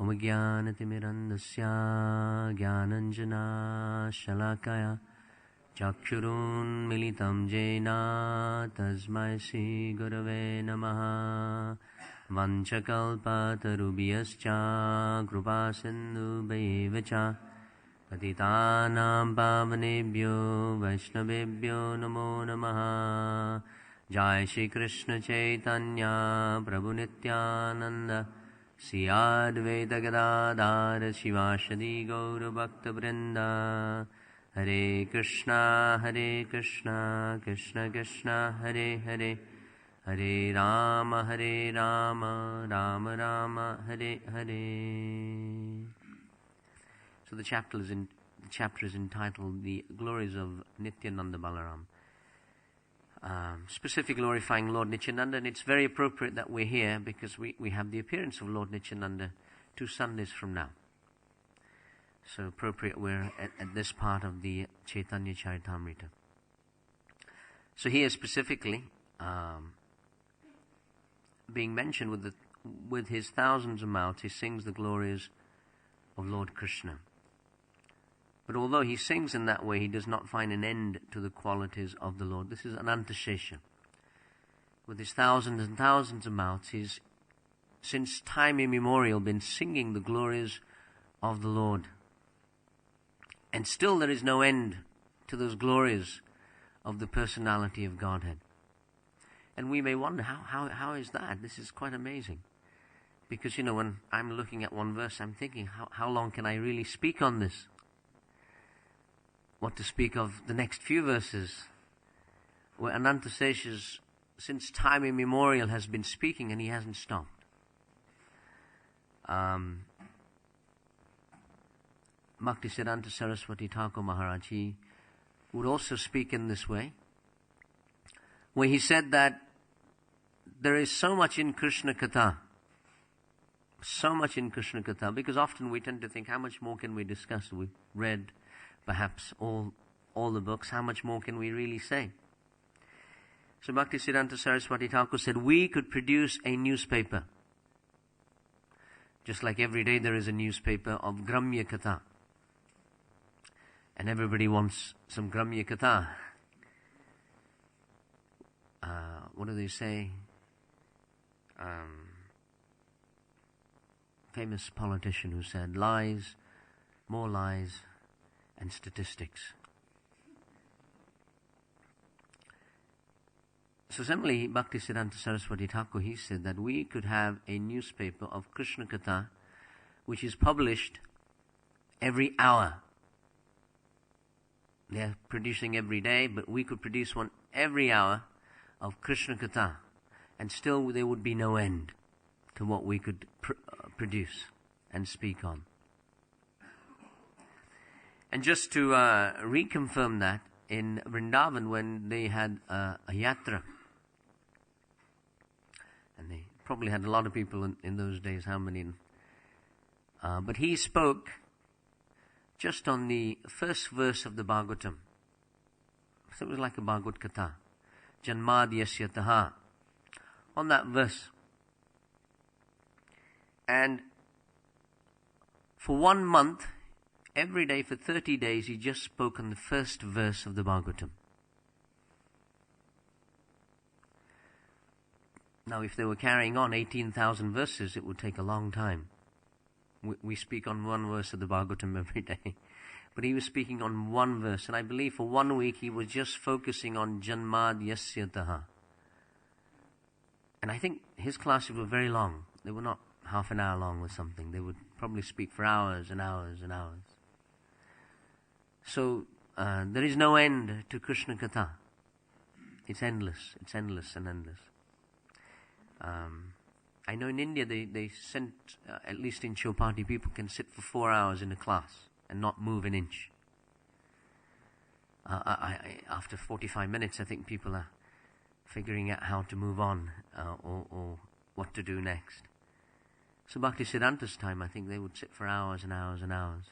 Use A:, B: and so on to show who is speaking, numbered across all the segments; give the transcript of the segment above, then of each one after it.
A: Omagyanatimirandasya Gyananjana Shalakaya Chakshurun Militam Jena Tasmai Sri Gurave Namaha Vanchakalpatarubhyascha Kripa Sindhubhaivacha Patitanam Pavanebhyo Vaishnavebhyo Namo Namaha Jai Shri Krishna Chaitanya Prabhu Nityananda Sri Advaita Gadadhar Shivashadi Gaura Bhakta Vrinda Hare Krishna Krishna Krishna Hare Hare Hare Rama Rama Rama Hare Hare. So the chapter is entitled The Glories of Nityananda Balaram. Specifically glorifying Lord Nityananda, and it's very appropriate that we're here because we have the appearance of Lord Nityananda 2 Sundays from now. So appropriate we're at this part of the Chaitanya Charitamrita. So here specifically being mentioned with his thousands of mouths, he sings the glories of Lord Krishna. But although he sings in that way, he does not find an end to the qualities of the Lord. This is Anantashesha. With his thousands and thousands of mouths, he's since time immemorial been singing the glories of the Lord. And still there is no end to those glories of the personality of Godhead. And we may wonder, how is that? This is quite amazing. Because, when I'm looking at one verse, I'm thinking, how long can I really speak on this? What to speak of the next few verses, where Anantasesha, since time immemorial, has been speaking and he hasn't stopped. Bhaktisiddhanta Saraswati Thakur Maharaj, he would also speak in this way, where he said that there is so much in Krishna Katha, because often we tend to think, how much more can we discuss? We've read perhaps all the books, how much more can we really say? So Bhaktisiddhanta Saraswati Thakur said, we could produce a newspaper. Just like every day there is a newspaper of Gramya Katha. And everybody wants some Gramya Katha. What do they say? Famous politician who said, lies, more lies, and statistics. So similarly, Bhaktisiddhanta Saraswati Thakur, he said that we could have a newspaper of Krishna Katha which is published every hour. They are producing every day, but we could produce one every hour of Krishna Katha, and still there would be no end to what we could produce and speak on. And just to reconfirm that, in Vrindavan, when they had a yatra, and they probably had a lot of people in those days, how many? But he spoke just on the first verse of the Bhagavatam. So it was like a Bhagavad Katha. Janmadhyasya taha. On that verse. And for 1 month, every day for 30 days, he just spoke on the first verse of the Bhagavatam. Now, if they were carrying on 18,000 verses, it would take a long time. We speak on one verse of the Bhagavatam every day. But he was speaking on one verse. And I believe for 1 week, he was just focusing on Janmadhyasya taha. And I think his classes were very long. They were not half an hour long or something. They would probably speak for hours and hours and hours. So there is no end to Krishna Katha. It's endless and endless. I know in India they sent, at least in Chopati, people can sit for 4 hours in a class and not move an inch. After 45 minutes, I think people are figuring out how to move on or what to do next. So Bhaktisiddhanta's time, I think they would sit for hours and hours and hours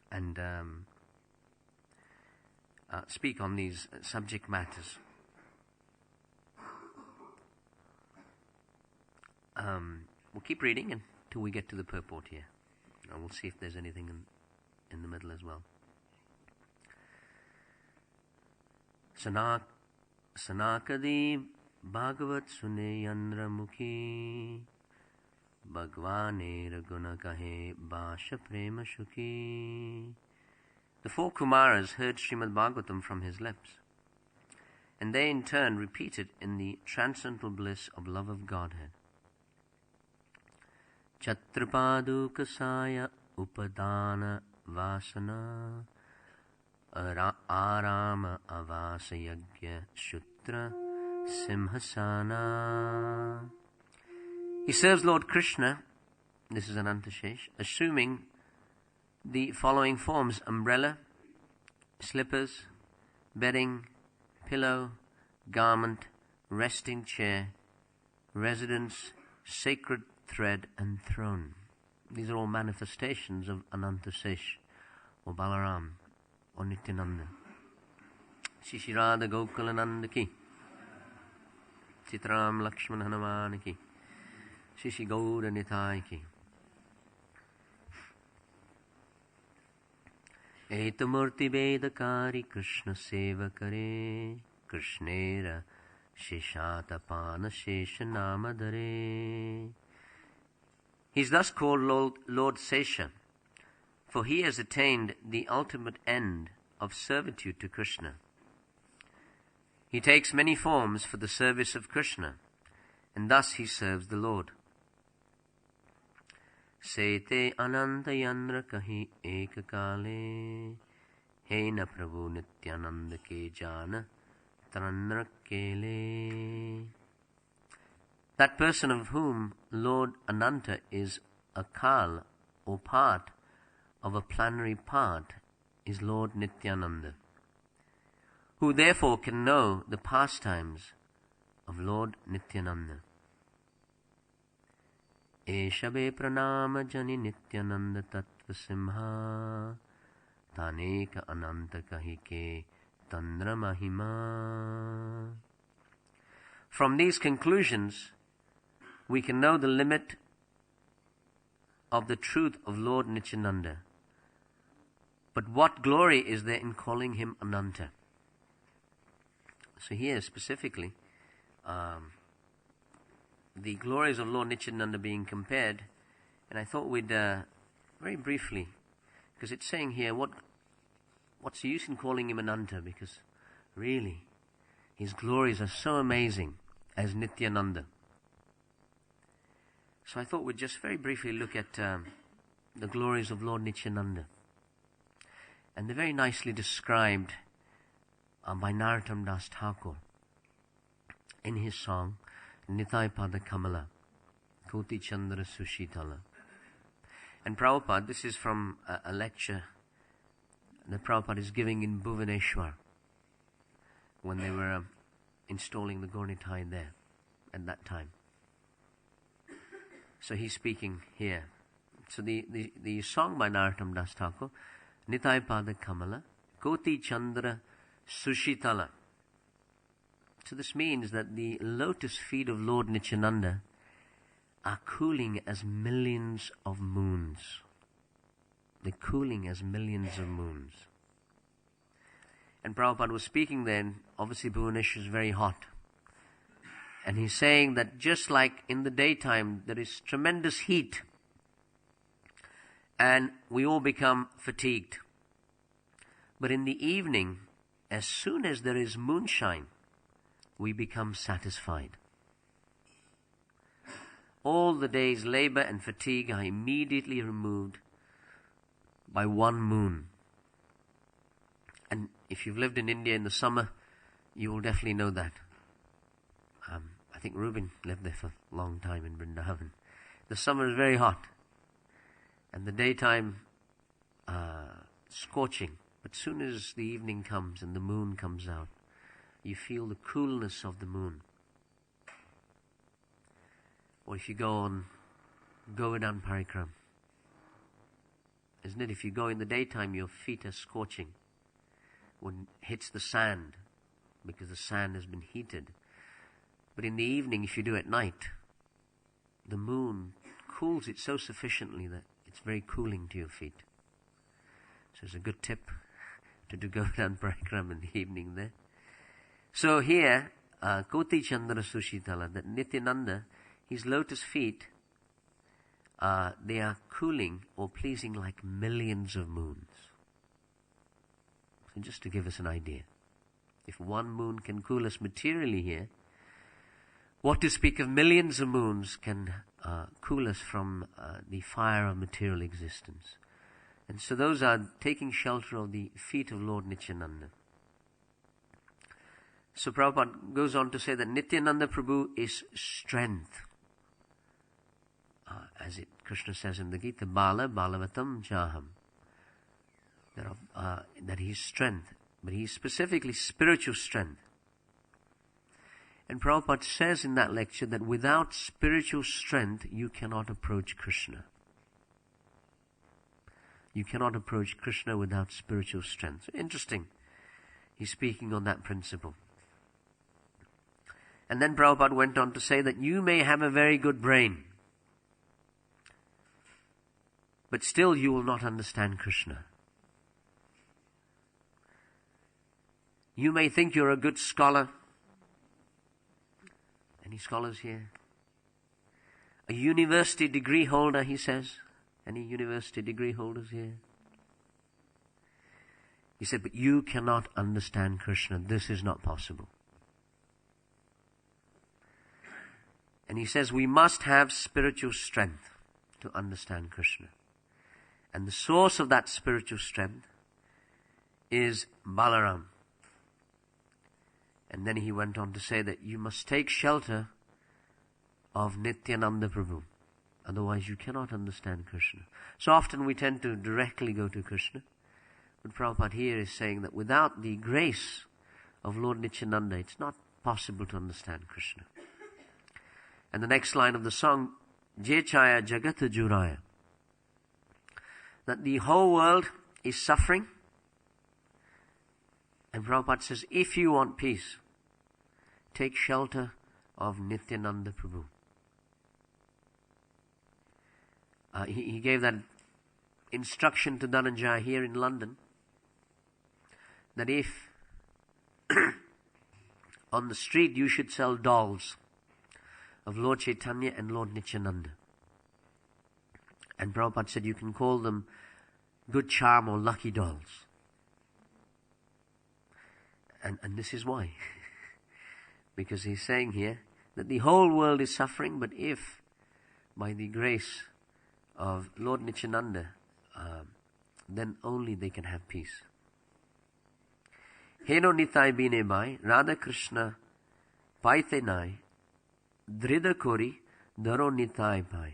A: and speak on these subject matters. we'll keep reading until we get to the purport here. And we'll see if there's anything in the middle as well. Sanakadi Bhagavat Sune Yandra Mukhi Bhagwane Raguna Kahe Basha Prema Shuki. The four Kumaras heard Srimad Bhagavatam from his lips, and they in turn repeated in the transcendental bliss of love of Godhead. Chatrapadukasaya Upadana Vasana Arama Avasayagya Shutra Simhasana. He serves Lord Krishna, this is Anantashesh, assuming the following forms: umbrella, slippers, bedding, pillow, garment, resting chair, residence, sacred thread, and throne. These are all manifestations of Anantasesh, or Balaram, or Nityananda. Shishirada Gokulananda ki, Sitaram Lakshman Hanuman ki, Shishi Gauda Nitai ki. Etamurti Vedakari Krishna Sevakare Krishnera Sheshatapana Sheshanamadare. He is thus called Lord Sesha, for he has attained the ultimate end of servitude to Krishna. He takes many forms for the service of Krishna, and thus he serves the Lord. Sete Ananta Yandra Kahi Ekakale Hena Prabhu Nityananda Ke Jana Tranra Kele. That person of whom Lord Ananta is a kal, or part of a plenary part, is Lord Nityananda, who therefore can know the pastimes of Lord Nityananda. Eshabe pranama jani Nityananda tattva simha taneka ananta kahike tandra mahima. From these conclusions, we can know the limit of the truth of Lord Nityananda. But what glory is there in calling him Ananta? So here specifically, the glories of Lord Nityananda being compared, and I thought we'd very briefly, because it's saying here, what's the use in calling him Ananta? Because really, his glories are so amazing as Nityananda. So I thought we'd just very briefly look at the glories of Lord Nityananda. And they're very nicely described by Narottam Das Thakur in his song, Nitai Pada Kamala, Koti Chandra Sushitala. And Prabhupada, this is from a lecture that Prabhupada is giving in Bhuvaneshwar when they were installing the Gaurnitai there at that time. So he's speaking here. So the song by Narottam Das Thakur, Nitai Pada Kamala, Koti Chandra Sushitala. So this means that the lotus feet of Lord Nityananda are cooling as millions of moons. They're cooling as millions of moons. And Prabhupada was speaking then, obviously Bhuvaneshwar is very hot. And he's saying that just like in the daytime there is tremendous heat and we all become fatigued. But in the evening, as soon as there is moonshine, we become satisfied. All the day's labor and fatigue are immediately removed by one moon. And if you've lived in India in the summer, you will definitely know that. I think Reuben lived there for a long time in Vrindavan. The summer is very hot, and the daytime scorching. But soon as the evening comes and the moon comes out, you feel the coolness of the moon. Or if you go on Govardhan Parikram, isn't it? If you go in the daytime, your feet are scorching when it hits the sand, because the sand has been heated. But in the evening, if you do at night, the moon cools it so sufficiently that it's very cooling to your feet. So it's a good tip to go down Parakram in the evening there. So here, Koti Chandra Sushitala, that Nityananda, his lotus feet, they are cooling or pleasing like millions of moons. So just to give us an idea, if one moon can cool us materially here, what to speak of millions of moons can cool us from the fire of material existence. And so those are taking shelter of the feet of Lord Nityananda. So Prabhupada goes on to say that Nityananda Prabhu is strength. As Krishna says in the Gita, Bala Balavatam Jaham. That he's strength, but he's specifically spiritual strength. And Prabhupada says in that lecture that without spiritual strength, you cannot approach Krishna. You cannot approach Krishna without spiritual strength. So interesting. He's speaking on that principle. And then Prabhupada went on to say that you may have a very good brain, but still you will not understand Krishna. You may think you're a good scholar. Any scholars here? A university degree holder, he says. Any university degree holders here? He said, but you cannot understand Krishna. This is not possible. And he says we must have spiritual strength to understand Krishna. And the source of that spiritual strength is Balaram. And then he went on to say that you must take shelter of Nityananda Prabhu. Otherwise you cannot understand Krishna. So often we tend to directly go to Krishna. But Prabhupada here is saying that without the grace of Lord Nityananda, it's not possible to understand Krishna. And the next line of the song, Jechaya Jagata Juraya, that the whole world is suffering. And Prabhupada says, if you want peace, take shelter of Nityananda Prabhu. He gave that instruction to Dhananjaya here in London, that if on the street you should sell dolls of Lord Chaitanya and Lord Nityananda. And Prabhupada said you can call them good charm or lucky dolls. And this is why. Because he's saying here that the whole world is suffering, but if by the grace of Lord Nityananda, then only they can have peace. Heno nitai bine bai, Radha Krishna paite nai, drida kori, daro nitai bai.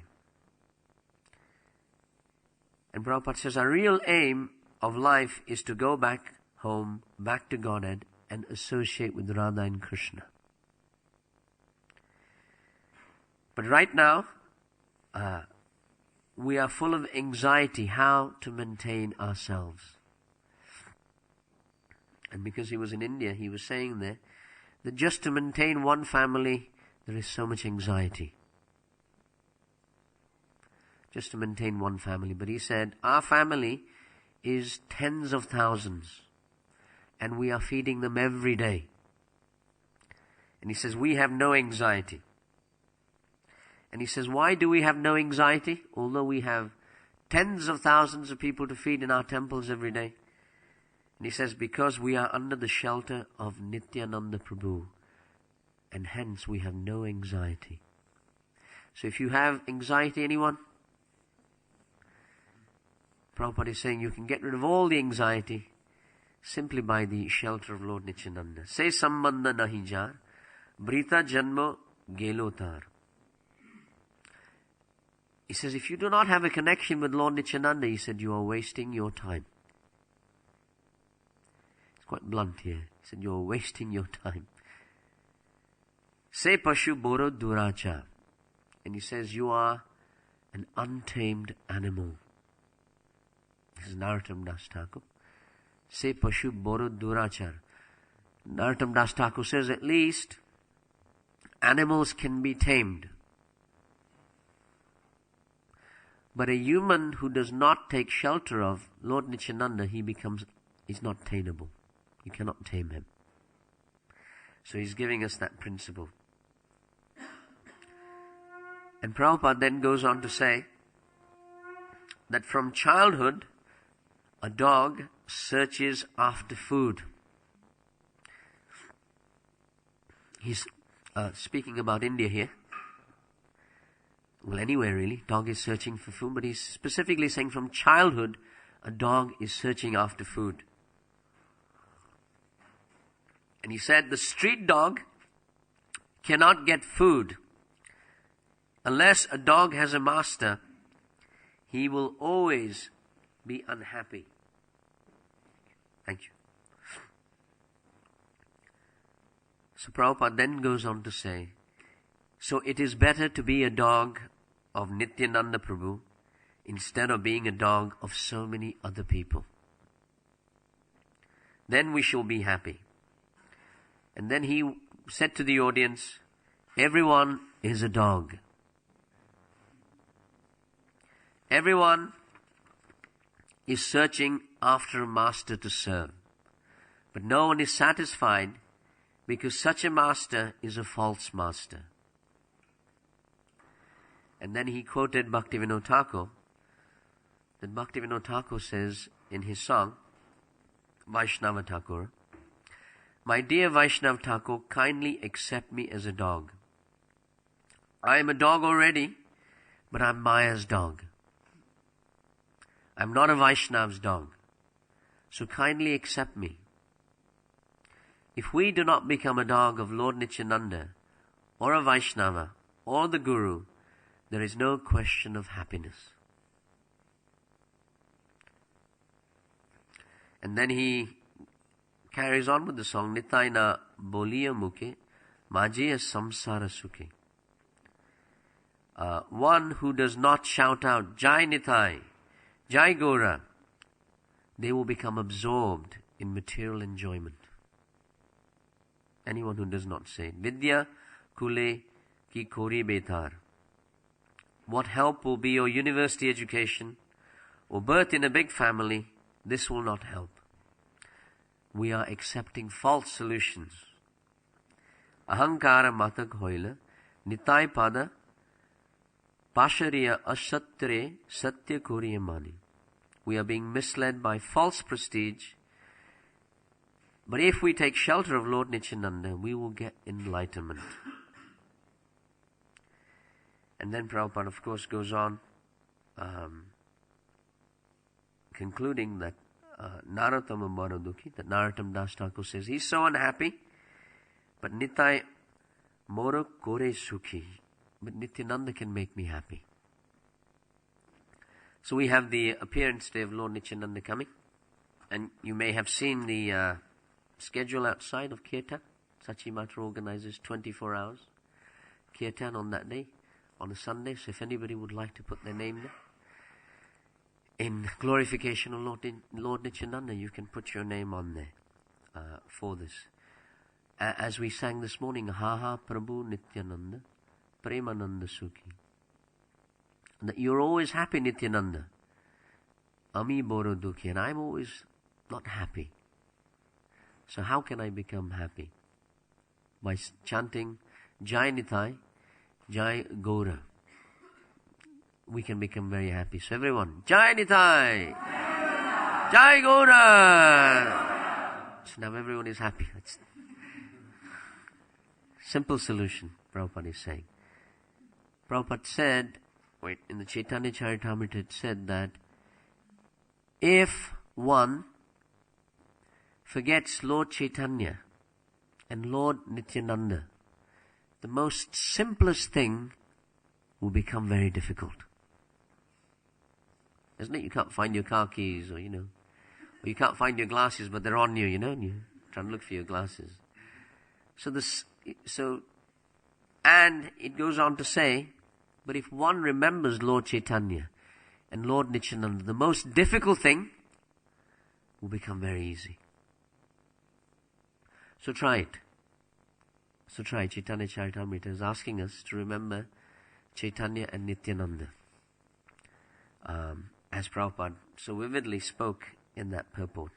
A: And Prabhupada says our real aim of life is to go back home, back to Godhead, and associate with Radha and Krishna. But right now, we are full of anxiety how to maintain ourselves. And because he was in India, he was saying there that just to maintain one family, there is so much anxiety. Just to maintain one family. But he said, our family is tens of thousands, and we are feeding them every day. And he says, we have no anxiety. And he says, why do we have no anxiety? Although we have tens of thousands of people to feed in our temples every day. And he says, because we are under the shelter of Nityananda Prabhu. And hence we have no anxiety. So if you have anxiety, anyone? Prabhupada is saying you can get rid of all the anxiety simply by the shelter of Lord Nityananda. Se sambandha nahi jar, brita janmo gelotar. He says, if you do not have a connection with Lord Nityananda, he said, you are wasting your time. It's quite blunt here. He said, you are wasting your time. Se pashu boro duracha. And he says, you are an untamed animal. This is Narottam Das Thakur. Se pashu boro durachar. Narottam Das Thakur says, at least animals can be tamed. But a human who does not take shelter of Lord Nityananda, he's not tameable. You cannot tame him. So he's giving us that principle. And Prabhupada then goes on to say that from childhood, a dog searches after food. He's speaking about India here. Well, anywhere really, dog is searching for food, but he's specifically saying from childhood, a dog is searching after food. And he said the street dog cannot get food unless a dog has a master. He will always be unhappy. Thank you. So Prabhupada then goes on to say, so it is better to be a dog of Nityananda Prabhu instead of being a dog of so many other people. Then we shall be happy. And then he said to the audience, everyone is a dog. Everyone is searching after a master to serve. But no one is satisfied because such a master is a false master. And then he quoted Bhaktivinoda Thakur, that Bhaktivinoda Thakur says in his song, Vaishnava Thakur, my dear Vaishnava Thakur, kindly accept me as a dog. I am a dog already, but I'm Maya's dog. I'm not a Vaishnava's dog. So kindly accept me. If we do not become a dog of Lord Nityananda, or a Vaishnava, or the Guru, there is no question of happiness. And then he carries on with the song, Nitai na boliya mukhe, majiya samsara sukhe. One who does not shout out, Jai Nitai, Jai Gora, they will become absorbed in material enjoyment. Anyone who does not say, Vidya kule ki kori betar. What help will be your university education or birth in a big family? This will not help. We are accepting false solutions. Ahankara matak hoila, nitai pada, pashariya asatre satya koriya mani. We are being misled by false prestige. But if we take shelter of Lord Nityananda, we will get enlightenment. And then Prabhupada, of course, goes on, concluding that Narottama Baro Dukhi, that Narottam Das Thakur says, he's so unhappy, but Nitai Moro Kore Sukhi, but Nityananda can make me happy. So we have the appearance day of Lord Nityananda coming, and you may have seen the schedule outside of Kirtan. Sachi Mata organizes 24 hours Kirtan on that day, on a Sunday. So if anybody would like to put their name there, in glorification of Lord Nityananda, you can put your name on there for this. As we sang this morning, Ha Ha Prabhu Nityananda, Premananda Sukhi. That you're always happy, Nityananda. Ami Boro Dukhi, and I'm always not happy. So how can I become happy? By chanting Jai Nitai, Jai Gaura. We can become very happy. So everyone, Jai Nitai, Jai Gaura. So now everyone is happy. That's simple solution, Prabhupada is saying. Prabhupada said, in the Chaitanya Charitamrita it said that if one forgets Lord Chaitanya and Lord Nityananda, the most simplest thing will become very difficult. Isn't it? You can't find your car keys, or you can't find your glasses, but they're on you, and you're trying to look for your glasses. And it goes on to say, but if one remembers Lord Chaitanya and Lord Nityananda, the most difficult thing will become very easy. So try it. Chaitanya Charitamrita is asking us to remember Chaitanya and Nityananda. as Prabhupada so vividly spoke in that purport.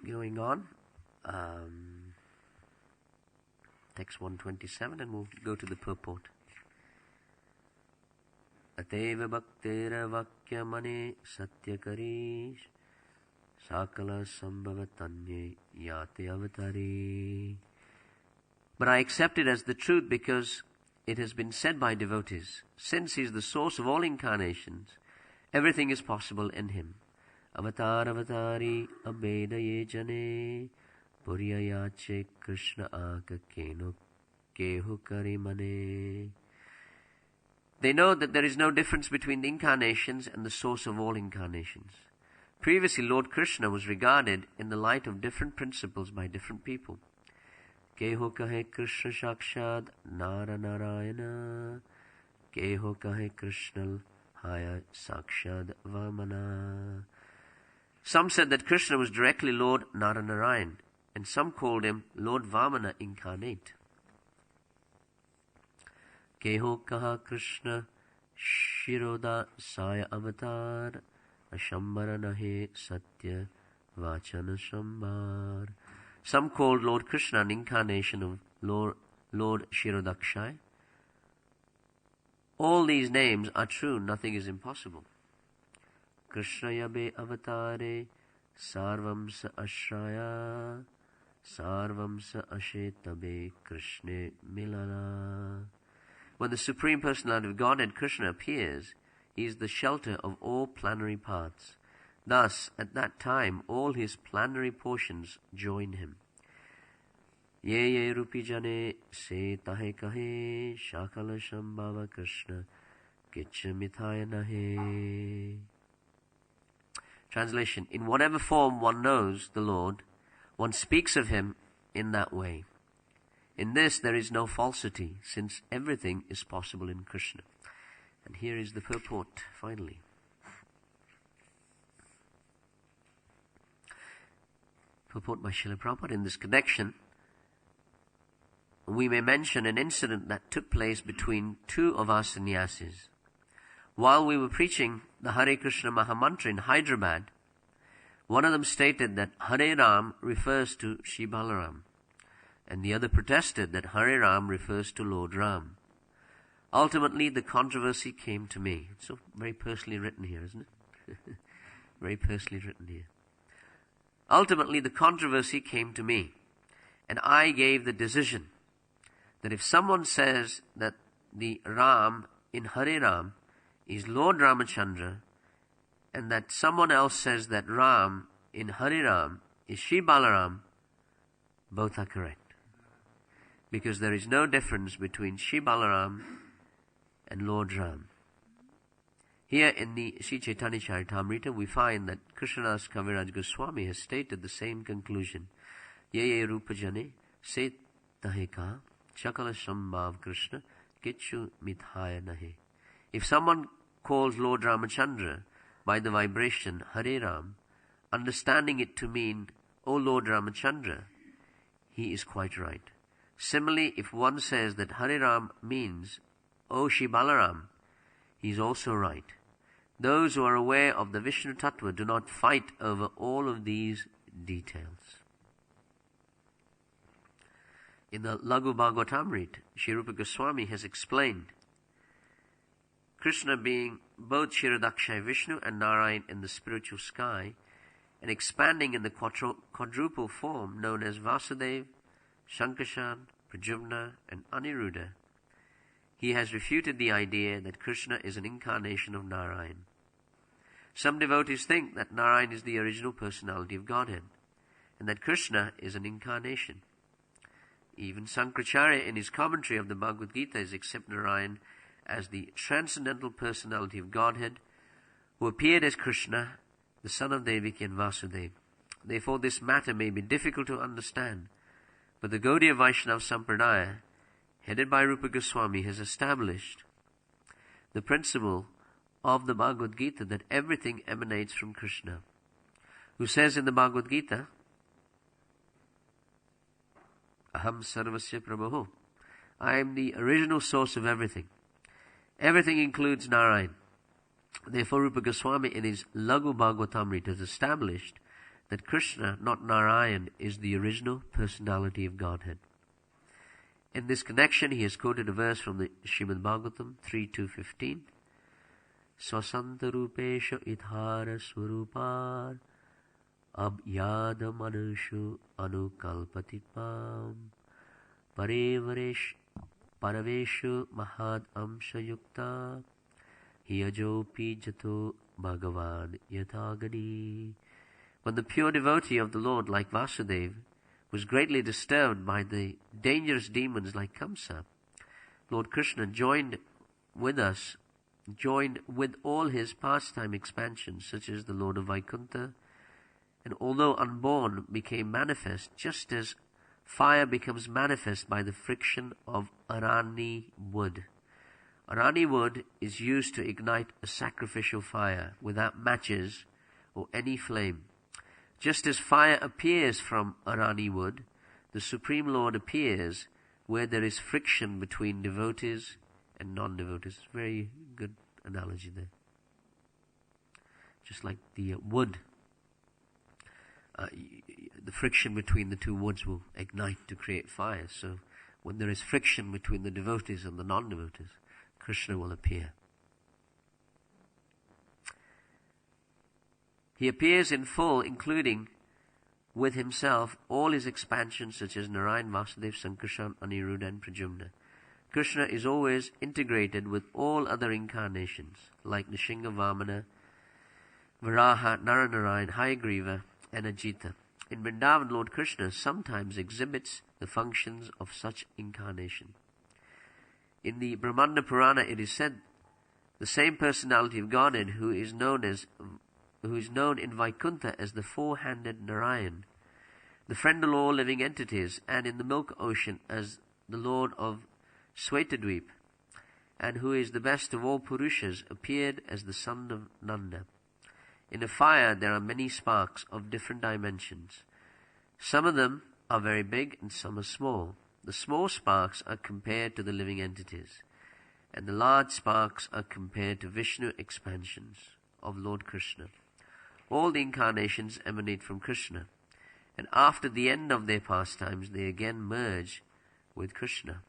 A: Going on, text 127, and we'll go to the purport. Ateva bhaktera vakya mane satyakarish sakala sambhavatanye yate avatari. But I accept it as the truth because it has been said by devotees. Since he is the source of all incarnations, everything is possible in him. Avatar avatari abhedaye jane puryayache krishna aka keno kehu karimane. They know that there is no difference between the incarnations and the source of all incarnations. Previously, Lord Krishna was regarded in the light of different principles by different people. Keho kahe Krishna Shakshad Nara Narayana, Keho kahe Krishna Haya Sakshad Vamana. Some said that Krishna was directly Lord Naranarayan, and some called him Lord Vamana incarnate. Keho kaha Krishna Shiroda Saya Avatar, Ashambara Nahe Satya Vachana Shambar. Some called Lord Krishna an incarnation of Lord Shirodakshai. All these names are true, nothing is impossible. Krishna yabe avatare sarvam sa ashraya sarvam sa ashetabe Krishna milana. When the Supreme Personality of Godhead, Krishna, appears, he is the shelter of all planetary paths. Thus, at that time, all his planetary portions join him. Ye ye rupi jane se tahe kahe shakala shambhava Krishna kicha mithaya nahe. Translation: in whatever form one knows the Lord, one speaks of him in that way. In this there is no falsity, since everything is possible in Krishna. And here is the purport, finally. Purport by Srila Prabhupada. In this connection, we may mention an incident that took place between two of our sannyasis. While we were preaching the Hare Krishna Mahamantra in Hyderabad, one of them stated that Hare Ram refers to Shri Balaram, and the other protested that Hare Ram refers to Lord Ram. Ultimately, the controversy came to me. It's so very personally written here, isn't it? Very personally written here. Ultimately, the controversy came to me, and I gave the decision that if someone says that the Ram in Hare Ram is Lord Ramachandra, and that someone else says that Ram in Hare Ram is Shri Balaram, both are correct. Because there is no difference between Shri Balaram and Lord Ram. Here in the Sri Chaitanya Charitamrita, we find that Krishnadas Kaviraj Goswami has stated the same conclusion. Ye ye rupa jane se tahe ka chakala shambhav Krishna kichu mithaya nahe. If someone calls Lord Ramachandra by the vibration Hare Ram, understanding it to mean, O Lord Ramachandra, he is quite right. Similarly, if one says that Hare Ram means, O Shri Balaram, he is also right. Those who are aware of the Vishnu Tattva do not fight over all of these details. In the Laghu Bhagavatamrita, Sri Rupa Goswami has explained Krishna being both Shirodakshai Vishnu and Narayan in the spiritual sky, and expanding in the quadruple form known as Vasudev, Shankashan, Pradyumna, and Aniruddha. He has refuted the idea that Krishna is an incarnation of Narayan. Some devotees think that Narayan is the original personality of Godhead, and that Krishna is an incarnation. Even Sankaracharya in his commentary of the Bhagavad Gita has accepted Narayan as the transcendental personality of Godhead, who appeared as Krishna, the son of Devaki and Vasudeva. Therefore this matter may be difficult to understand, but the Gaudiya Vaishnava Sampradaya, headed by Rupa Goswami, has established the principle of the Bhagavad Gita that everything emanates from Krishna, who says in the Bhagavad Gita, Aham sarvasya prabhaho, I am the original source of everything. Everything includes Narayan. Therefore, Rupa Goswami in his Laghu Bhagavatamrita has established that Krishna, not Narayan, is the original personality of Godhead. In this connection, he has quoted a verse from the Srimad Bhagavatam 3.2.15. Swasanta rupesha idhara swarupar abhyada manushu anukalpatipam paraveshu mahad amshayukta hiyajopi jato bhagavan yatagani. When the pure devotee of the Lord, like Vasudeva, was greatly disturbed by the dangerous demons like Kamsa, Lord Krishna joined with all his pastime expansions, such as the Lord of Vaikuntha, and although unborn, became manifest, just as fire becomes manifest by the friction of arani wood. Arani wood is used to ignite a sacrificial fire without matches or any flame. Just as fire appears from Arani wood, the Supreme Lord appears where there is friction between devotees and non-devotees. Very good analogy there. Just like the wood, the friction between the two woods will ignite to create fire. So when there is friction between the devotees and the non-devotees, Krishna will appear. He appears in full, including with himself all his expansions such as Narayan, Vasudeva, Sankarshan, Aniruddha and Pradyumna. Krishna is always integrated with all other incarnations like Nishinga, Vamana, Varaha, Naranarayan, Hayagriva and Ajita. In Vrindavan, Lord Krishna sometimes exhibits the functions of such incarnation. In the Brahmanda Purana it is said the same personality of Godhead who is known in Vaikuntha as the four-handed Narayan, the friend of all living entities, and in the milk ocean as the Lord of Svetadweep, and who is the best of all Purushas, appeared as the son of Nanda. In a fire there are many sparks of different dimensions. Some of them are very big and some are small. The small sparks are compared to the living entities, and the large sparks are compared to Vishnu expansions of Lord Krishna. All the incarnations emanate from Krishna, and after the end of their pastimes, they again merge with Krishna.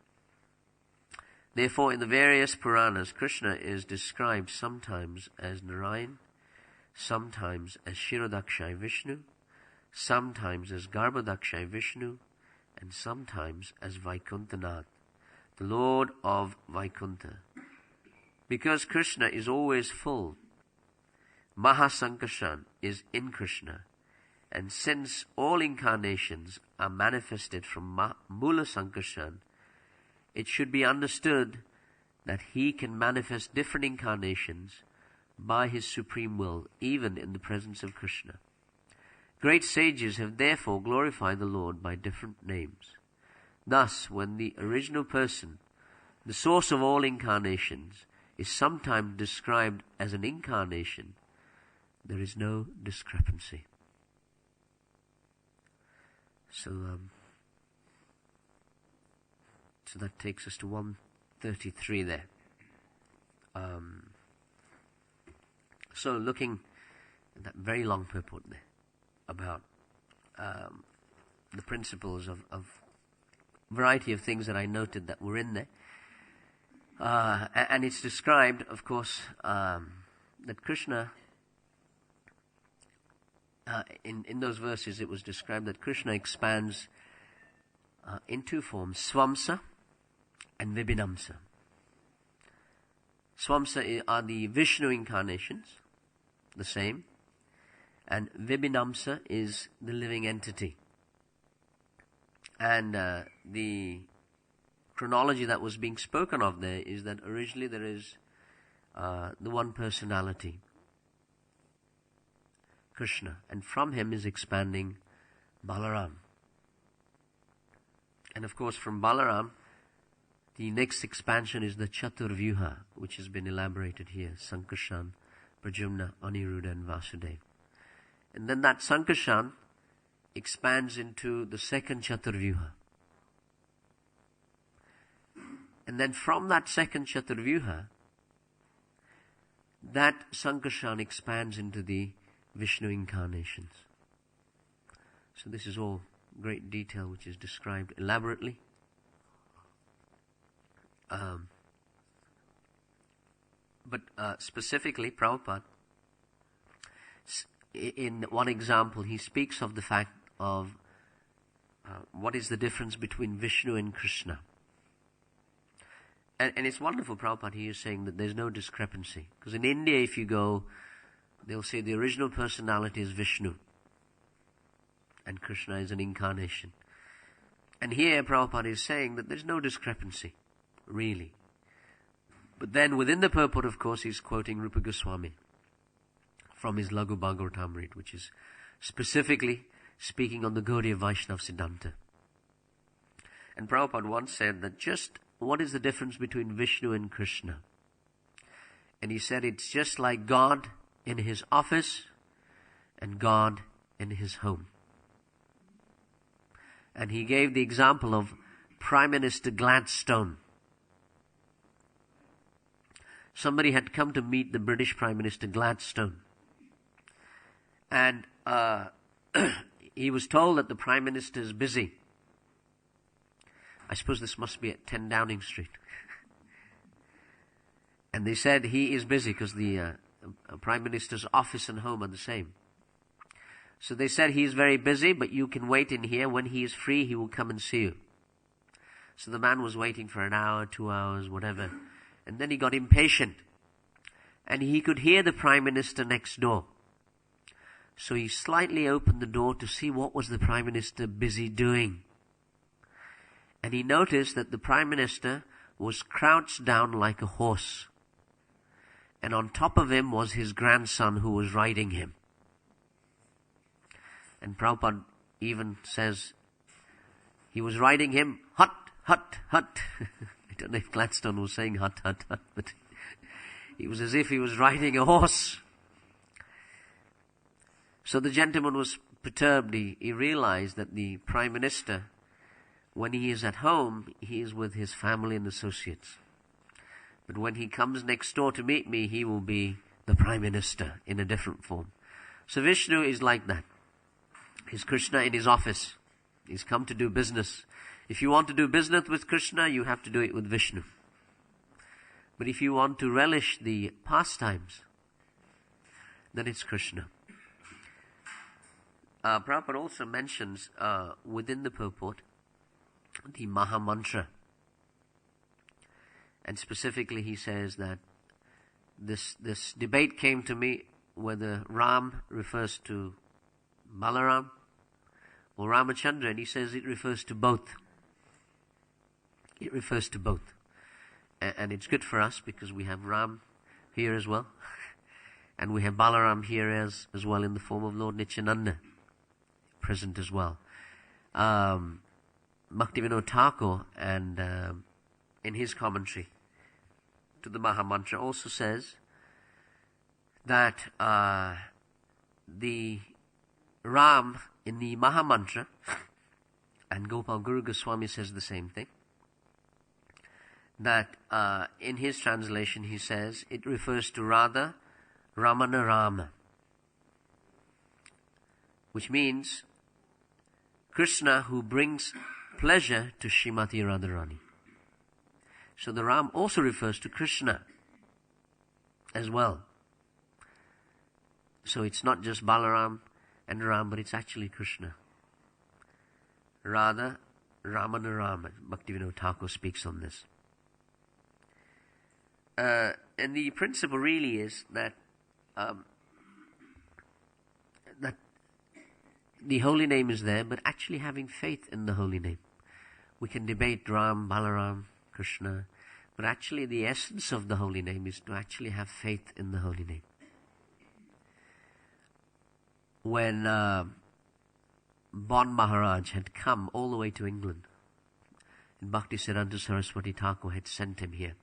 A: Therefore, in the various Puranas, Krishna is described sometimes as Narayan, sometimes as Shirodakshai Vishnu, sometimes as Garbhodakshai Vishnu, and sometimes as Vaikuntanath, the Lord of Vaikuntha. Because Krishna is always full, Mahasankarshan is in Krishna, and since all incarnations are manifested from Mula Sankarshan, it should be understood that he can manifest different incarnations by his supreme will, even in the presence of Krishna. Great sages have therefore glorified the Lord by different names. Thus, when the original person, the source of all incarnations, is sometimes described as an incarnation, there is no discrepancy. So that takes us to 133 there. So looking at that very long purport there about the principles of variety of things that I noted that were in there. And it's described, of course, that Krishna, in those verses it was described that Krishna expands in two forms, Swamsa and Vibhinamsa. Swamsa are the Vishnu incarnations, the same, and Vibhinamsa is the living entity. And the chronology that was being spoken of there is that originally there is the one personality, Krishna, and from him is expanding Balaram. And of course from Balaram, the next expansion is the Chaturvyuha, which has been elaborated here, Sankarshan, Pradyumna, Aniruddha and Vasudeva. And then that Sankarshan expands into the second Chaturvyuha. And then from that second Chaturvyuha, that Sankarshan expands into the Vishnu incarnations. So this is all great detail which is described elaborately. But specifically, Prabhupada, in one example, he speaks of the fact of what is the difference between Vishnu and Krishna. And it's wonderful, Prabhupada, he is saying that there's no discrepancy. Because in India, if you go, they'll say the original personality is Vishnu. And Krishna is an incarnation. And here, Prabhupada is saying that there's no discrepancy, really. But then within the purport, of course, he's quoting Rupa Goswami from his Laghu Bhagavatamrita, which is specifically speaking on the Gaudiya Vaishnava Siddhanta. And Prabhupada once said that just what is the difference between Vishnu and Krishna? And he said it's just like God in his office and God in his home. And he gave the example of Prime Minister Gladstone. Somebody had come to meet the British Prime Minister Gladstone. And he was told that the Prime Minister is busy. I suppose this must be at 10 Downing Street. And they said he is busy because the Prime Minister's office and home are the same. So they said he is very busy, but you can wait in here. When he is free, he will come and see you. So the man was waiting for an hour, 2 hours, whatever. And then he got impatient. And he could hear the Prime Minister next door. So he slightly opened the door to see what was the Prime Minister busy doing. And he noticed that the Prime Minister was crouched down like a horse. And on top of him was his grandson who was riding him. And Prabhupada even says he was riding him, hut, hut, hut. I don't know if Gladstone was saying hut, hut, hut, but it was as if he was riding a horse. So the gentleman was perturbed. He realized that the Prime Minister, when he is at home, he is with his family and associates. But when he comes next door to meet me, he will be the Prime Minister in a different form. So Vishnu is like that. He's Krishna in his office. He's come to do business. If you want to do business with Krishna, you have to do it with Vishnu. But if you want to relish the pastimes, then it's Krishna. Prabhupada also mentions within the purport the Maha Mantra. And specifically he says that this debate came to me whether Ram refers to Balaram or Ramachandra, and he says it refers to both. It refers to both. And it's good for us because we have Ram here as well. And we have Balaram here as well in the form of Lord Nityananda present as well. Bhaktivinoda Thakur and in his commentary to the Maha Mantra also says that the Ram in the Maha Mantra, and Gopal Guru Goswami says the same thing, that in his translation he says it refers to Radha Ramana Rama, which means Krishna who brings pleasure to Srimati Radharani. So the Ram also refers to Krishna as well. So it's not just Balaram and Ram, but it's actually Krishna. Radha Ramana Rama. Bhaktivinoda Thakur speaks on this. And the principle really is that that the holy name is there, but actually having faith in the holy name. We can debate Ram, Balaram, Krishna, but actually the essence of the holy name is to actually have faith in the holy name. When Bon Maharaj had come all the way to England, and Bhaktisiddhanta Saraswati Thakur had sent him here,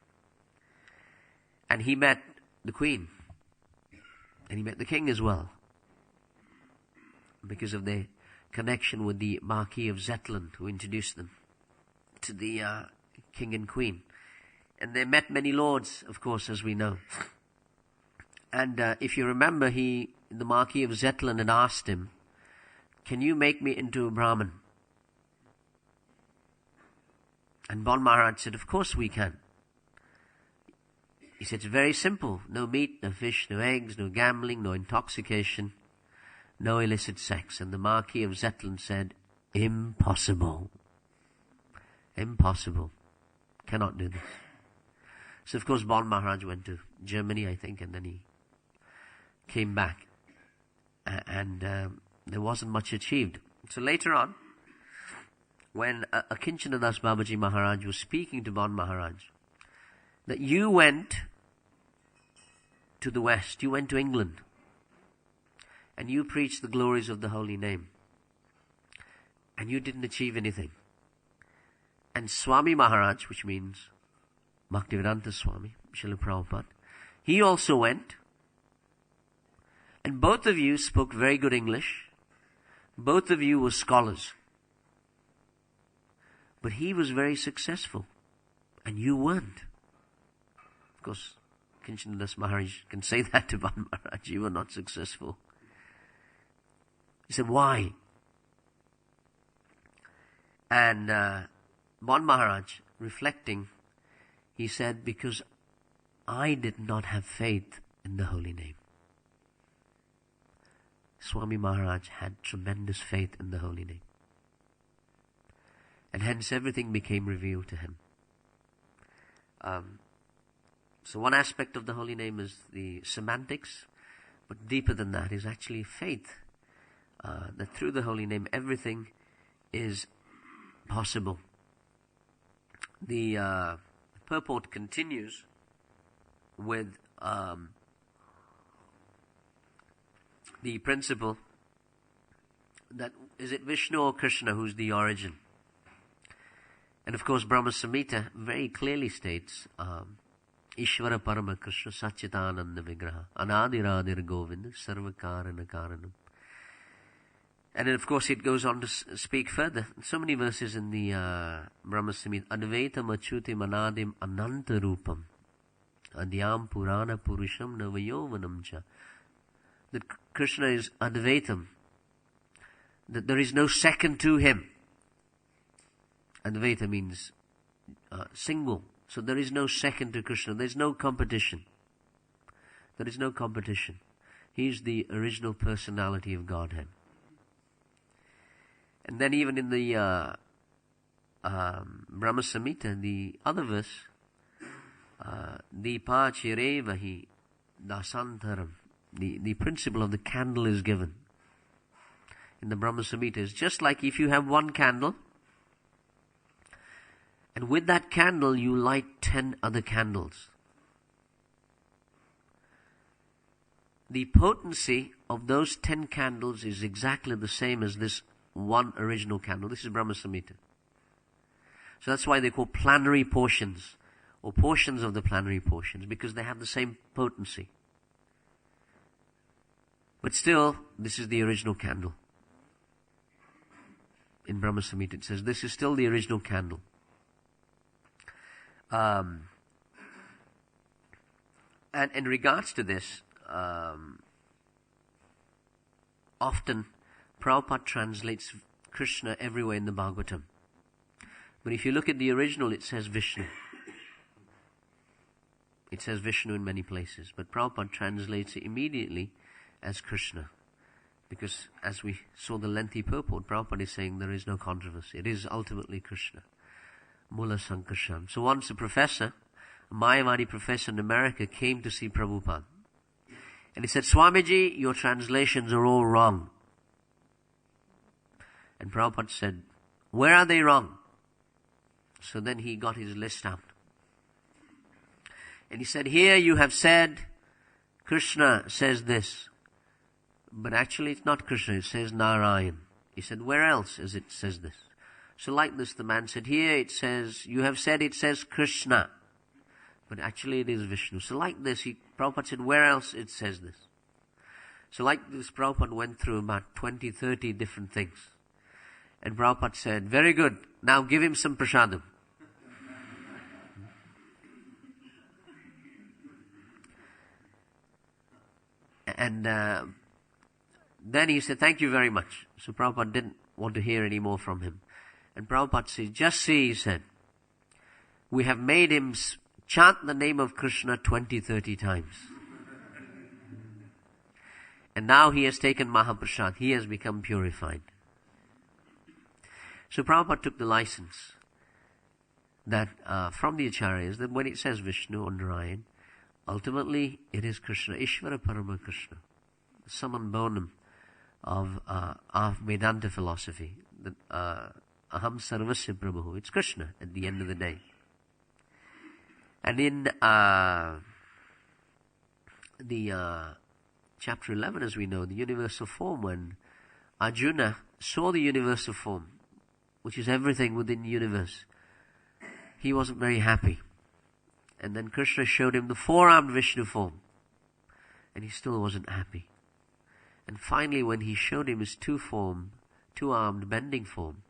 A: and he met the Queen, and he met the King as well, because of their connection with the Marquis of Zetland, who introduced them to the King and Queen. And they met many lords, of course, as we know. And if you remember, the Marquis of Zetland had asked him, "Can you make me into a Brahmin?" And Bon Maharaj said, "Of course we can." He said, "It's very simple. No meat, no fish, no eggs, no gambling, no intoxication, no illicit sex." And the Marquis of Zetland said, "Impossible. Impossible. Cannot do this." So, of course, Bon Maharaj went to Germany, I think, and then he came back. And there wasn't much achieved. So later on, when Akinchanadas Babaji Maharaj was speaking to Bon Maharaj, that you went to the West, you went to England, and you preached the glories of the holy name, and you didn't achieve anything. And Swami Maharaj, which means Bhaktivedanta Swami, Srila Prabhupada, he also went, and both of you spoke very good English, both of you were scholars, but he was very successful, and you weren't. Of course, Kinchanadas Maharaj can say that to Bon Maharaj, "You were not successful." He said, "Why?" And Bon Maharaj, reflecting, he said, "Because I did not have faith in the holy name." Swami Maharaj had tremendous faith in the holy name. And hence everything became revealed to him. So one aspect of the holy name is the semantics, but deeper than that is actually faith. That through the holy name everything is possible. The purport continues with the principle that is it Vishnu or Krishna who's the origin? And of course Brahma Samhita very clearly states Ishvara Parama Krishna Satchitananda Vigraha Anadiradir Govinda Sarvakarana Karanam. And then of course it goes on to speak further. So many verses in the Brahma Samhita. Advaitam Achyutim Anadim Ananta Rupam Adyam Purana Purusham Navayovanam Cha. That Krishna is Advaitam. That there is no second to him. Advaita means single. So there is no second to Krishna. There is no competition. There is no competition. He is the original personality of Godhead. And then even in the Brahma Samhita, the other verse, Deepa Chirevahi Dasantaram, the principle of the candle is given. In the Brahma Samhita is just like if you have one candle, and with that candle you light 10 other candles. The potency of those 10 candles is exactly the same as this one original candle. This is Brahma Samhita. So that's why they call plenary portions, or portions of the plenary portions, because they have the same potency. But still, this is the original candle. In Brahma Samhita it says, this is still the original candle. And in regards to this, often Prabhupada translates Krishna everywhere in the Bhagavatam. But if you look at the original, it says Vishnu. It says Vishnu in many places. But Prabhupada translates it immediately as Krishna. Because as we saw the lengthy purport, Prabhupada is saying there is no controversy. It is ultimately Krishna. Mula Sankarshan. So once a professor, a Mayavadi professor in America, came to see Prabhupada. And he said, "Swamiji, your translations are all wrong." And Prabhupada said, "Where are they wrong?" So then he got his list out. And he said, "Here you have said, Krishna says this. But actually it's not Krishna, it says Narayan." He said, "Where else is it says this?" So like this, the man said, "Here it says, you have said it says Krishna. But actually it is Vishnu." So like this, Prabhupada said, "Where else it says this?" So like this, Prabhupada went through about 20, 30 different things. And Prabhupada said, "Very good, now give him some prasadam." And then he said, thank you very much. So Prabhupada didn't want to hear any more from him. And Prabhupada said, just see, he said, we have made him chant the name of Krishna 20, 30 times. And now he has taken Mahaprasad. He has become purified. So Prabhupada took the license that from the Acharyas, that when it says Vishnu on Narayan, ultimately it is Krishna, Ishvara Parama Krishna, the summum bonum of Vedanta philosophy. That Aham Sarvasya Prabhu. It's Krishna at the end of the day. And in the chapter 11, as we know, the universal form, when Arjuna saw the universal form, which is everything within the universe, he wasn't very happy. And then Krishna showed him the four-armed Vishnu form, and he still wasn't happy. And finally, when he showed him his two-armed bending form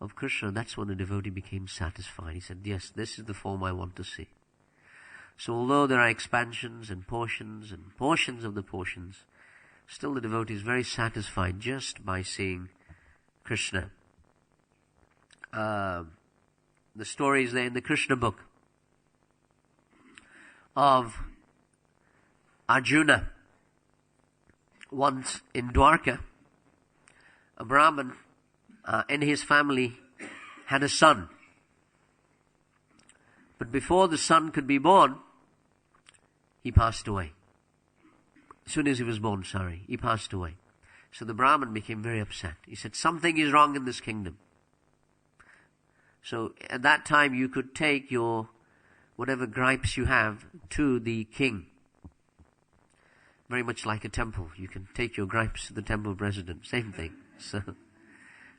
A: of Krishna, that's when the devotee became satisfied. He said, yes, this is the form I want to see. So although there are expansions and portions of the portions, still the devotee is very satisfied just by seeing Krishna. The story is there in the Krishna book of Arjuna. Once in Dwarka, a Brahmin in his family had a son. But before the son could be born, he passed away. As soon as he was born, he passed away. So the Brahmin became very upset. He said, something is wrong in this kingdom. So at that time you could take your whatever gripes you have to the king. Very much like a temple. You can take your gripes to the temple president. Same thing.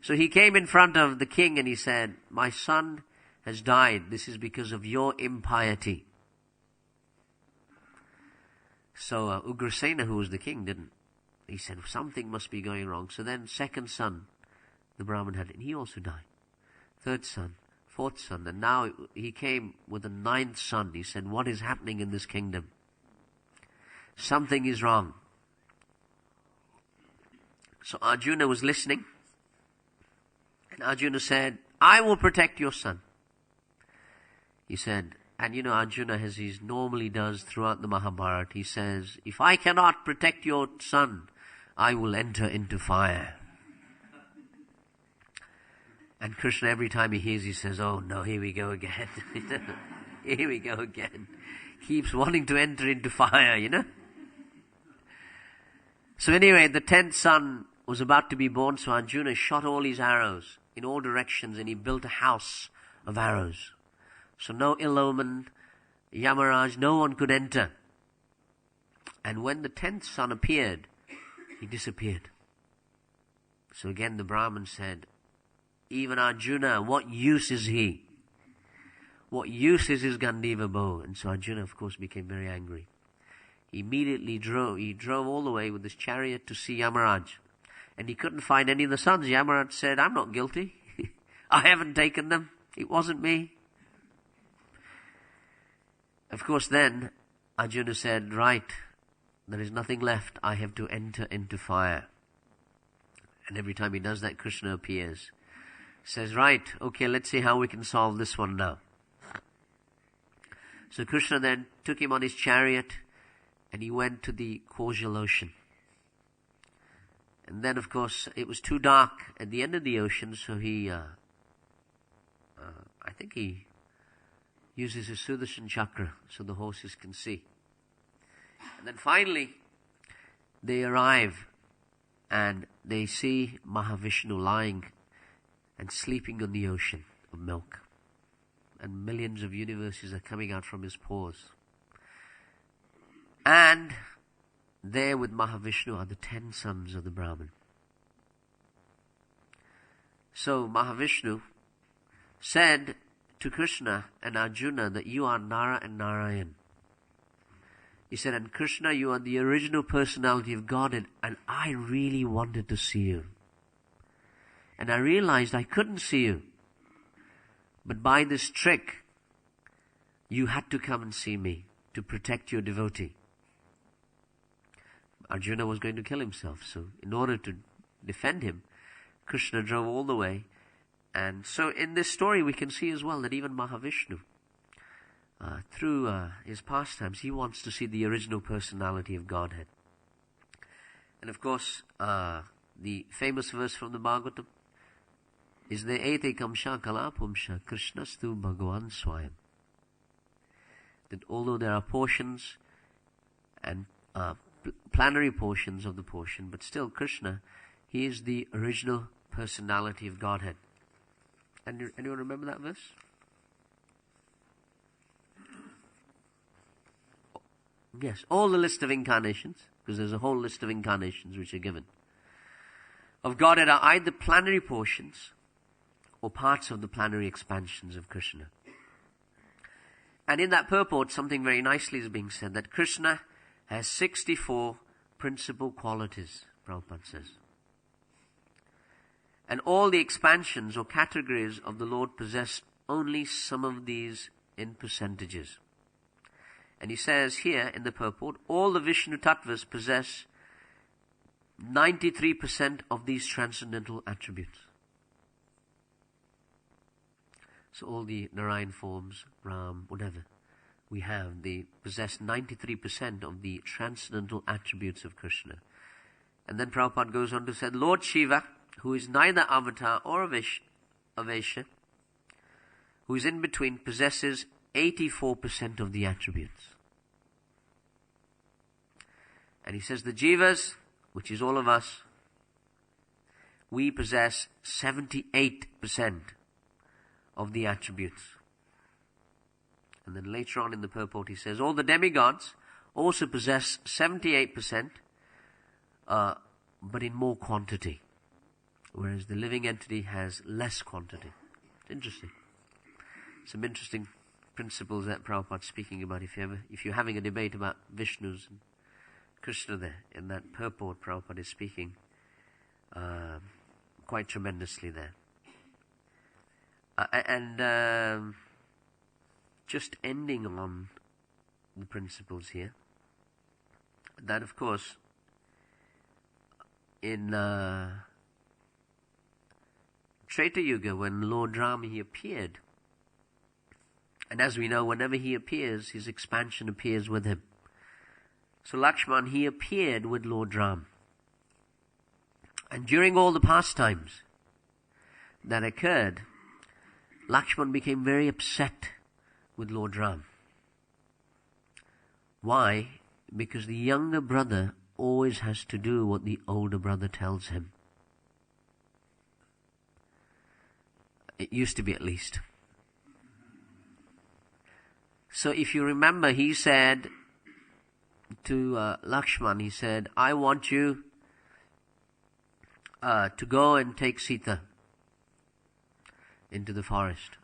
A: So he came in front of the king and he said, my son has died. This is because of your impiety. So Ugrasena, who was the king, didn't. He said, something must be going wrong. So then second son, the Brahmin had, and he also died. Third son, fourth son, and now he came with a ninth son. He said, what is happening in this kingdom? Something is wrong. So Arjuna was listening. And Arjuna said, I will protect your son. He said, and you know Arjuna, as he normally does throughout the Mahabharata, he says, if I cannot protect your son, I will enter into fire. And Krishna, every time he hears, he says, oh no, here we go again. Here we go again. Keeps wanting to enter into fire, you know. So anyway, the 10th son was about to be born, so Arjuna shot all his arrows in all directions and he built a house of arrows. So no ill omen, Yamaraj, no one could enter. And when the 10th son appeared, he disappeared. So again the Brahmin said, even Arjuna, what use is he? What use is his Gandiva bow? And so Arjuna, of course, became very angry. He immediately drove all the way with his chariot to see Yamaraj. And he couldn't find any of the sons. Yamaraj said, I'm not guilty. I haven't taken them. It wasn't me. Of course, then Arjuna said, right, there is nothing left. I have to enter into fire. And every time he does that, Krishna appears. Says, right, okay, let's see how we can solve this one now. So Krishna then took him on his chariot and he went to the causal ocean. And then, of course, it was too dark at the end of the ocean, so he, I think he uses his Sudarshan chakra so the horses can see. And then finally, they arrive and they see Mahavishnu lying and sleeping on the ocean of milk. And millions of universes are coming out from his pores. And there with Mahavishnu are the 10 sons of the Brahmin. So Mahavishnu said to Krishna and Arjuna that you are Nara and Narayan. He said, and Krishna, you are the original personality of God, and I really wanted to see you. And I realized I couldn't see you. But by this trick, you had to come and see me to protect your devotee. Arjuna was going to kill himself. So in order to defend him, Krishna drove all the way. And so in this story we can see as well that even Mahavishnu, through his pastimes, he wants to see the original personality of Godhead. And of course, the famous verse from the Bhagavatam is the Ete Kamsha Kalapumsha Krishnastu Bhagavan Swayam. That although there are portions and plenary portions of the portion, but still Krishna, he is the original personality of Godhead. And anyone remember that verse? Yes, all the list of incarnations, because there's a whole list of incarnations which are given, of Godhead are either plenary portions or parts of the plenary expansions of Krishna. And in that purport, something very nicely is being said, that Krishna has 64 principal qualities, Prabhupada says. And all the expansions or categories of the Lord possess only some of these in percentages. And he says here in the purport, all the Vishnu Tattvas possess 93% of these transcendental attributes. So all the Narayan forms, Ram, whatever we have, they possess 93% of the transcendental attributes of Krishna. And then Prabhupada goes on to say, Lord Shiva, who is neither avatar or Avesha, who is in between, possesses 84% of the attributes. And he says the Jivas, which is all of us, we possess 78% of the attributes. And then later on in the purport he says all the demigods also possess 78%, but in more quantity, whereas the living entity has less quantity. It's interesting. Some interesting principles that Prabhupada's speaking about. If you're having a debate about Vishnu's and Krishna there, in that purport Prabhupada is speaking quite tremendously there. And just ending on the principles here, that of course in Treta Yuga, when Lord Ram, he appeared, and as we know, whenever he appears, his expansion appears with him. So Lakshman, he appeared with Lord Ram. And during all the pastimes that occurred, Lakshman became very upset with Lord Ram. Why? Because the younger brother always has to do what the older brother tells him. It used to be, at least. So if you remember, he said to Lakshman, he said, I want you to go and take Sita into the forest.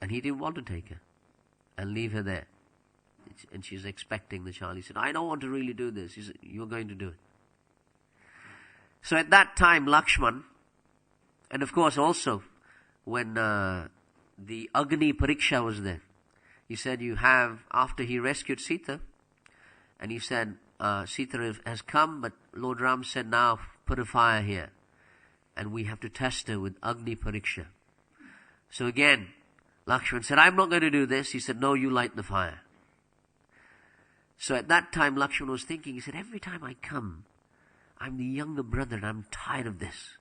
A: And he didn't want to take her and leave her there. And she's expecting the child. He said, I don't want to really do this. He said, you're going to do it. So at that time, Lakshman, and of course also when the Agni Pariksha was there, he said, you have, after he rescued Sita, and he said, Sita has come, but Lord Ram said, now put a fire here. And we have to test her with Agni Pariksha. So again, Lakshman said, I'm not going to do this. He said, no, you light the fire. So at that time, Lakshman was thinking, he said, every time I come, I'm the younger brother and I'm tired of this.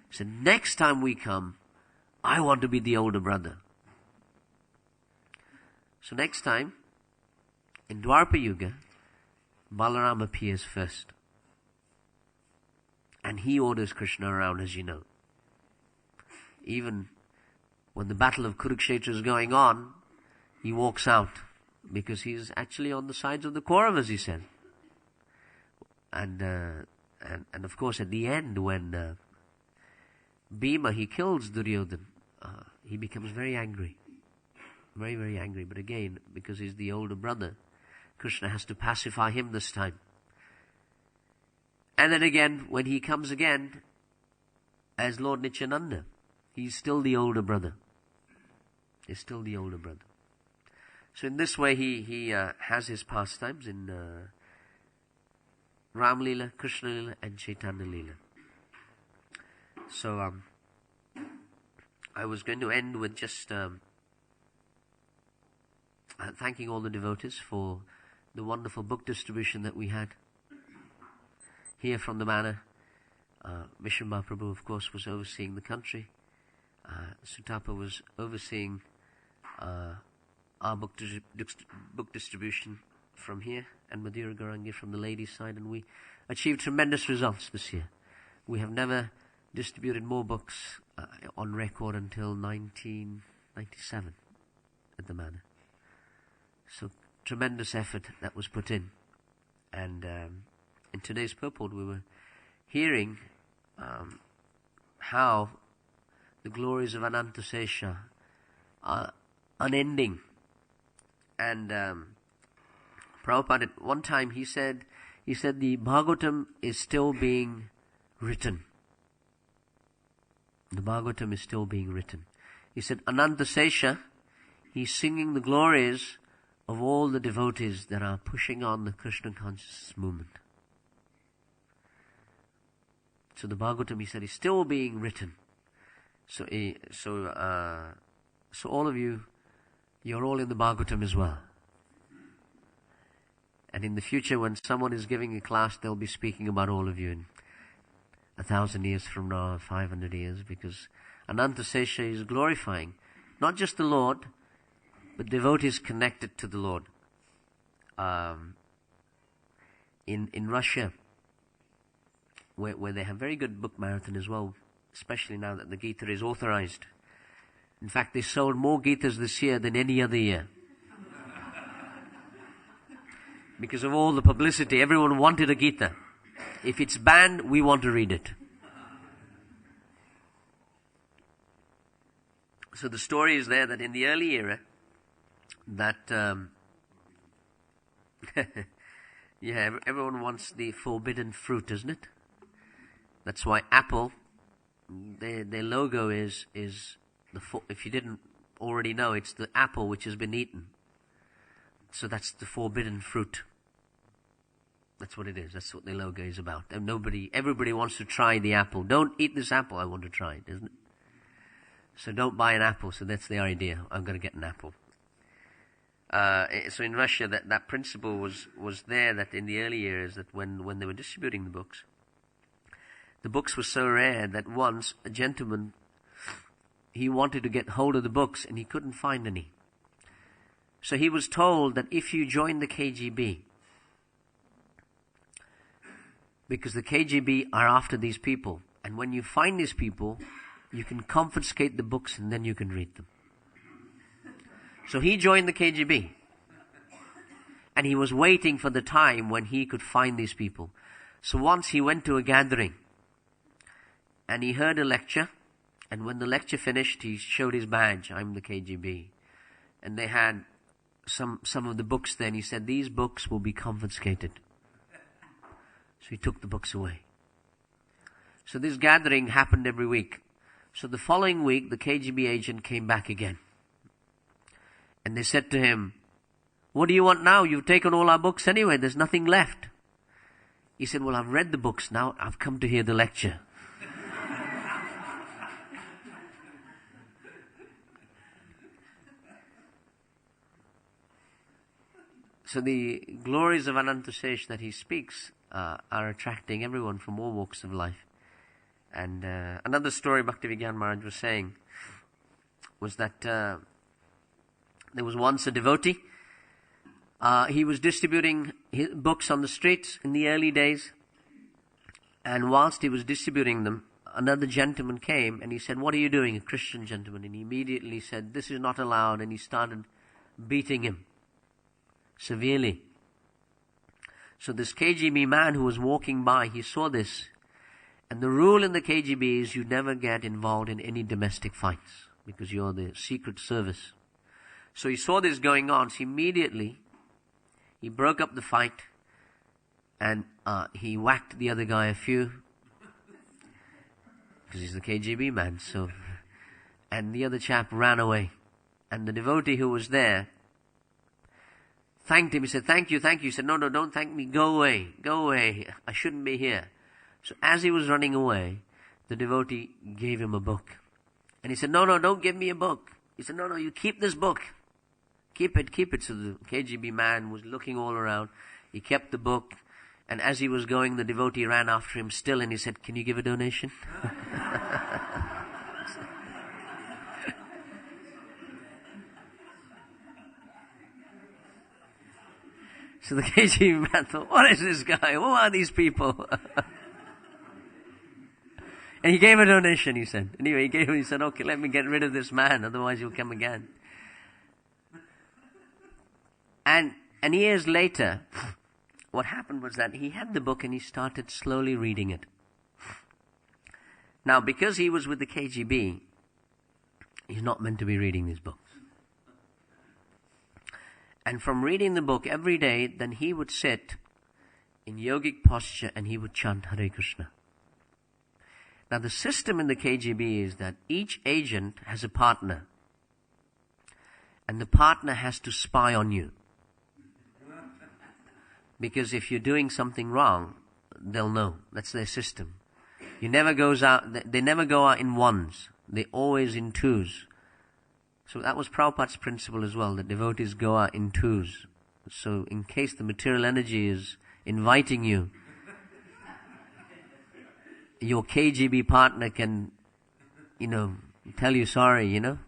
A: He said, next time we come, I want to be the older brother. So next time, in Dwapara Yuga, Balaram appears first. And he orders Krishna around, as you know. Even when the battle of Kurukshetra is going on, he walks out, because he's actually on the sides of the Kauravas, he said. And of course at the end, when Bhima, he kills Duryodhana, he becomes very angry. Very, very angry. But again, because he's the older brother, Krishna has to pacify him this time. And then again, when he comes again as Lord Nityananda, he's still the older brother. He's still the older brother. So in this way, he has his pastimes in Ram Lila, Krishna Lila, and Chaitanya Lila. So I was going to end with just thanking all the devotees for the wonderful book distribution that we had here from the manor. Mission Mahaprabhu, of course, was overseeing the country. Sutapa was overseeing our book distribution from here, and Madhura Garangi from the ladies' side, and we achieved tremendous results this year. We have never distributed more books on record until 1997 at the manor. So tremendous effort that was put in. And in today's purport we were hearing how the glories of Anantasesha are unending. And Prabhupada, at one time he said the Bhagavatam is still being written. The Bhagavatam is still being written. He said Anantasesha, he's singing the glories of all the devotees that are pushing on the Krishna consciousness movement. So the Bhagavatam, he said, is still being written. So all of you, you're all in the Bhagavatam as well. And in the future, when someone is giving a class, they'll be speaking about all of you in 1,000 years from now, 500 years, because Anantasesha is glorifying not just the Lord, but devotees connected to the Lord. In Russia, where they have very good book marathon as well, especially now that the Gita is authorized. In fact, they sold more Gitas this year than any other year. Because of all the publicity, everyone wanted a Gita. If it's banned, we want to read it. So the story is there that in the early era, that everyone wants the forbidden fruit, isn't it? That's why Apple, their logo is if you didn't already know, it's the apple which has been eaten. So that's the forbidden fruit. That's what it is. That's what the logo is about. And everybody wants to try the apple. Don't eat this apple, I want to try it, isn't it? So don't buy an apple. So that's the idea. I'm going to get an apple. So in Russia, that principle was there, that in the early years, that when they were distributing the books were so rare that once a gentleman, he wanted to get hold of the books and he couldn't find any. So he was told that if you join the KGB, because the KGB are after these people, and when you find these people, you can confiscate the books and then you can read them. So he joined the KGB. And he was waiting for the time when he could find these people. So once he went to a gathering and he heard a lecture, and when the lecture finished, he showed his badge, I'm the KGB. And they had some of the books there, and he said, these books will be confiscated. So he took the books away. So this gathering happened every week. So the following week, the KGB agent came back again. And they said to him, what do you want now? You've taken all our books anyway. There's nothing left. He said, well, I've read the books. Now I've come to hear the lecture. So the glories of Anantasesha that he speaks are attracting everyone from all walks of life. And another story Bhaktivigyan Maharaj was saying was that there was once a devotee. He was distributing his books on the streets in the early days. And whilst he was distributing them, another gentleman came and he said, what are you doing? A Christian gentleman. And he immediately said, this is not allowed. And he started beating him severely. So this KGB man who was walking by, he saw this. And the rule in the KGB is you never get involved in any domestic fights because you're the secret service. So he saw this going on. So immediately he broke up the fight and he whacked the other guy a few because he's the KGB man. So, and the other chap ran away. And the devotee who was there thanked him. He said, thank you, thank you. He said, no, don't thank me. Go away, go away. I shouldn't be here. So as he was running away, the devotee gave him a book. And he said, no, don't give me a book. He said, no, you keep this book. Keep it. So the KGB man was looking all around. He kept the book. And as he was going, the devotee ran after him still, and he said, can you give a donation? So the KGB man thought, what is this guy? Who are these people? And he gave a donation, he said. Anyway, he said, okay, let me get rid of this man, otherwise he'll come again. And years later, what happened was that he had the book and he started slowly reading it. Now, because he was with the KGB, he's not meant to be reading these books. And from reading the book every day, then he would sit in yogic posture and he would chant Hare Krishna. Now, the system in the KGB is that each agent has a partner. And the partner has to spy on you. Because if you're doing something wrong, they'll know. That's their system. They never go out in ones. They're always in twos. So that was Prabhupada's principle as well, that devotees go out in twos. So in case the material energy is inviting you, your KGB partner can, tell you, sorry, you're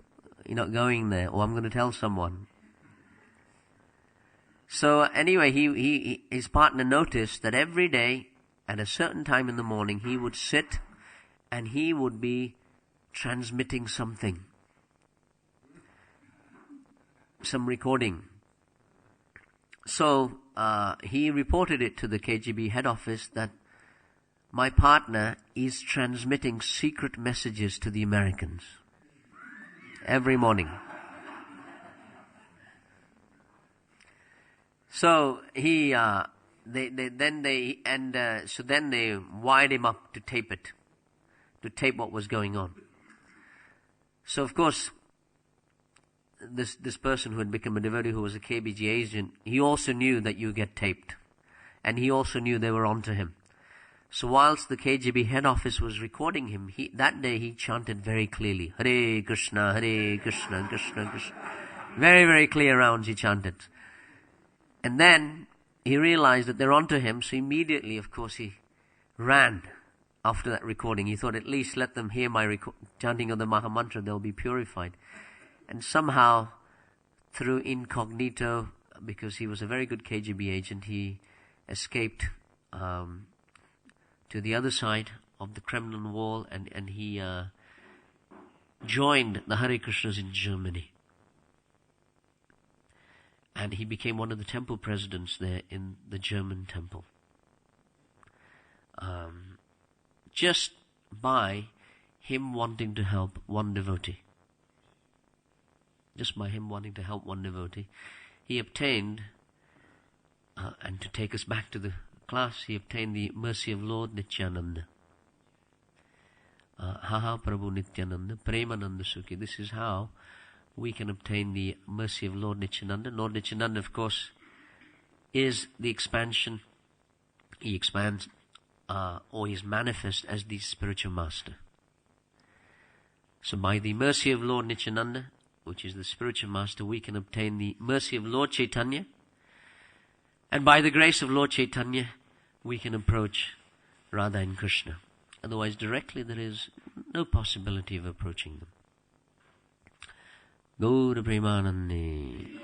A: not going there, or I'm going to tell someone. So anyway, his partner noticed that every day at a certain time in the morning he would sit and he would be transmitting something, some recording. So he reported it to the KGB head office that my partner is transmitting secret messages to the Americans every morning. So then they wired him up to tape what was going on. So of course, this person who had become a devotee, who was a KBG agent, he also knew that you get taped, and he also knew they were onto him. So whilst the KGB head office was recording him, that day he chanted very clearly, Hare Krishna, Krishna Krishna. Very, very clear rounds he chanted. And then he realized that they're onto him, so immediately, of course, he ran after that recording. He thought, at least let them hear my chanting of the Maha Mantra, they'll be purified. And somehow, through incognito, because he was a very good KGB agent, he escaped to the other side of the Kremlin wall, and he joined the Hare Krishnas in Germany. And he became one of the temple presidents there in the German temple. Just by him wanting to help one devotee. Just by him wanting to help one devotee, he obtained, and to take us back to the class, he obtained the mercy of Lord Nityananda. Haha Prabhu Nityananda, Premananda Sukhi. This is how we can obtain the mercy of Lord Nityananda. Lord Nityananda, of course, is the expansion. He expands, or he is manifest as the spiritual master. So by the mercy of Lord Nityananda, which is the spiritual master, we can obtain the mercy of Lord Chaitanya. And by the grace of Lord Chaitanya, we can approach Radha and Krishna. Otherwise, directly there is no possibility of approaching them. Gaura Premanande.